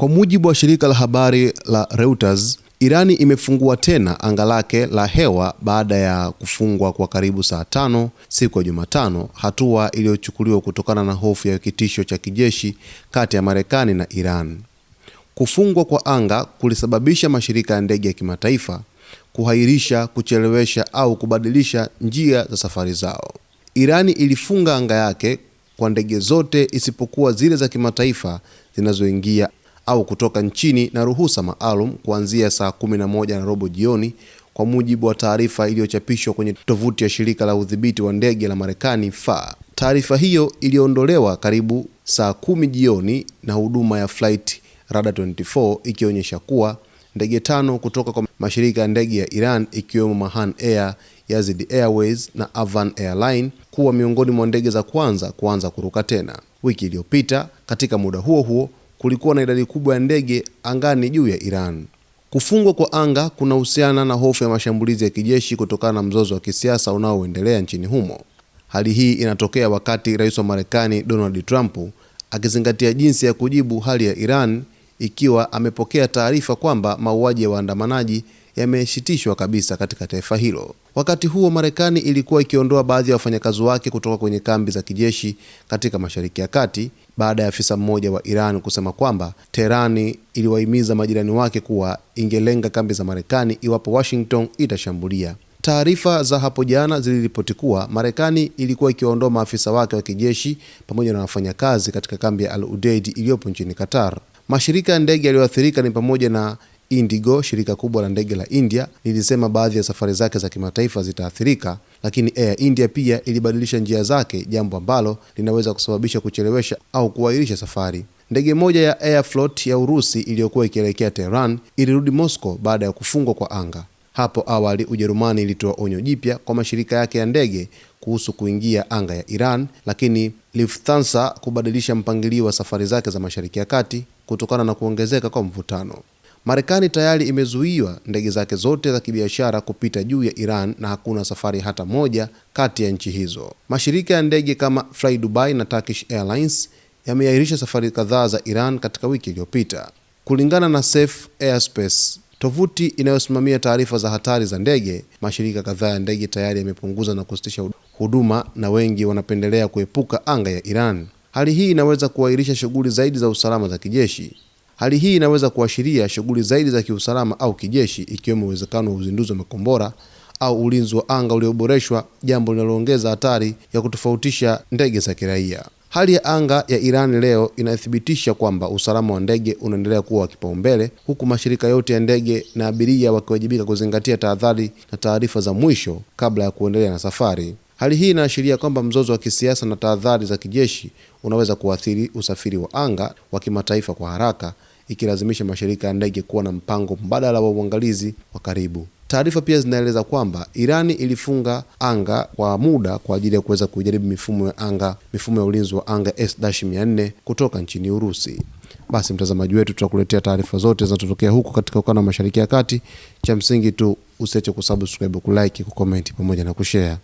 Kwa mujibu wa shirika la habari la Reuters, Irani imefungua tena anga lake la hewa baada ya kufungwa kwa karibu saa 5 siku ya Jumatano, hatua iliyochukuliwa kutokana na hofu ya kitisho cha kijeshi kati ya Marekani na Iran. Kufungwa kwa anga kulisababisha mashirika ya ndege ya kimataifa kuhairisha, kuchelewesha au kubadilisha njia za safari zao. Irani ilifunga anga yake kwa ndege zote isipokuwa zile za kimataifa zinazoingia au kutoka nchini na ruhusa maalum kuanzia saa 11:15 jioni, kwa mujibu wa taarifa iliyochapishwa kwenye tovuti ya shirika la udhibiti wa ndege la Marekani FAA. Taarifa hiyo iliondolewa karibu saa 10 jioni na huduma ya Flight Radar 24 ikionyesha kuwa ndege 5 kutoka kwa mashirika ya ndege ya Iran ikiwemo Mahan Air, Yazid Airways na Avan Airline kuwa miongoni mwa ndege za kwanza kuanza kuruka tena. Wiki iliyopita, katika muda huo huo, kulikuwa na idadi kubwa ya ndege angani juu ya Iran. Kufungwa kwa anga kunahusiana na hofu ya mashambulizi ya kijeshi kutokana na mzozo wa kisiasa unaoendelea nchini humo. Hali hii inatokea wakati Rais wa Marekani Donald Trump akizingatia jinsi ya kujibu hali ya Iran ikiwa amepokea taarifa kwamba mauaji ya waandamanaji yamesitishwa kabisa katika taifa hilo. Wakati huo, Marekani ilikuwa ikiondoa baadhi ya wafanyakazi wake kutoka kwenye kambi za kijeshi katika Mashariki ya Kati baada ya afisa mmoja wa Iran kusema kwamba Tehran iliwahimiza majirani wake kuwa ingelenga kambi za Marekani iwapo Washington itashambulia. Taarifa za hapo jana ziliripoti kuwa Marekani ilikuwa ikiondoa maafisa wake wa kijeshi pamoja na wafanyakazi katika kambi ya Al Udeid iliyopo nchini Qatar. Mashirika ya ndege yaliyoathirika ni pamoja na Indigo, shirika kubwa la ndege la India, lilisema baadhi ya safari zake za kimataifa zitaathirika, lakini Air India pia ilibadilisha njia zake, jambo ambalo linaweza kusababisha kuchelewesha au kuahirisha safari. Ndege moja ya Aeroflot ya Urusi iliyokuwa ikielekea Tehran ilirudi Moscow baada ya kufungwa kwa anga. Hapo awali, Ujerumani ilitoa onyo jipya kwa mashirika yake ya ndege kuhusu kuingia anga ya Iran, lakini Lufthansa kubadilisha mpangilio wa safari zake za Mashariki ya Kati kutokana na kuongezeka kwa mvutano. Marekani tayari imezuiwa ndege zake zote za kibiashara kupita juu ya Iran na hakuna safari hata moja kati ya nchi hizo. Mashirika ya ndege kama Fly Dubai na Turkish Airlines yameahirisha safari kadhaa za Iran katika wiki iliyopita. Kulingana na Safe Airspace, tovuti inayosimamia taarifa za hatari za ndege, mashirika kadhaa ya ndege tayari yamepunguza na kusitisha huduma na wengi wanapendelea kuepuka anga ya Iran. Hali hii inaweza kuahirisha shughuli zaidi za usalama za kijeshi. Hali hii inaweza kuashiria shughuli zaidi za kiusalama au kijeshi, ikiwemo uwezekano wa uzinduzi wa makombora au ulinzi wa anga ulioboreshwa, jambo linaloongeza hatari ya kutofautisha ndege za kiraia. Hali ya anga ya Iran leo inathibitisha kwamba usalama wa ndege unaendelea kuwa kipaumbele, huku mashirika yote ya ndege na abiria wakiwajibika kuzingatia tahadhari na taarifa za mwisho kabla ya kuendelea na safari. Hali hii inaashiria kwamba mzozo wa kisiasa na tahadhari za kijeshi unaweza kuathiri usafiri wa anga wa kimataifa kwa haraka, ikilazimisha mashirika ya ndege kuwa na mpango mbadala wa uangalizi wa karibu. Taarifa pia zinaeleza kwamba Irani ilifunga anga kwa muda kwa ajili ya kuweza kujaribu mifumo ya ulinzi wa anga S-400 kutoka nchini Urusi. Basi mtazamaji wetu, tutakuletea taarifa zote zinazotokea huko katika ukanda wa Mashariki ya Kati. Cha msingi tu usiache kusubscribe, kulike, kucomment pamoja na kushare.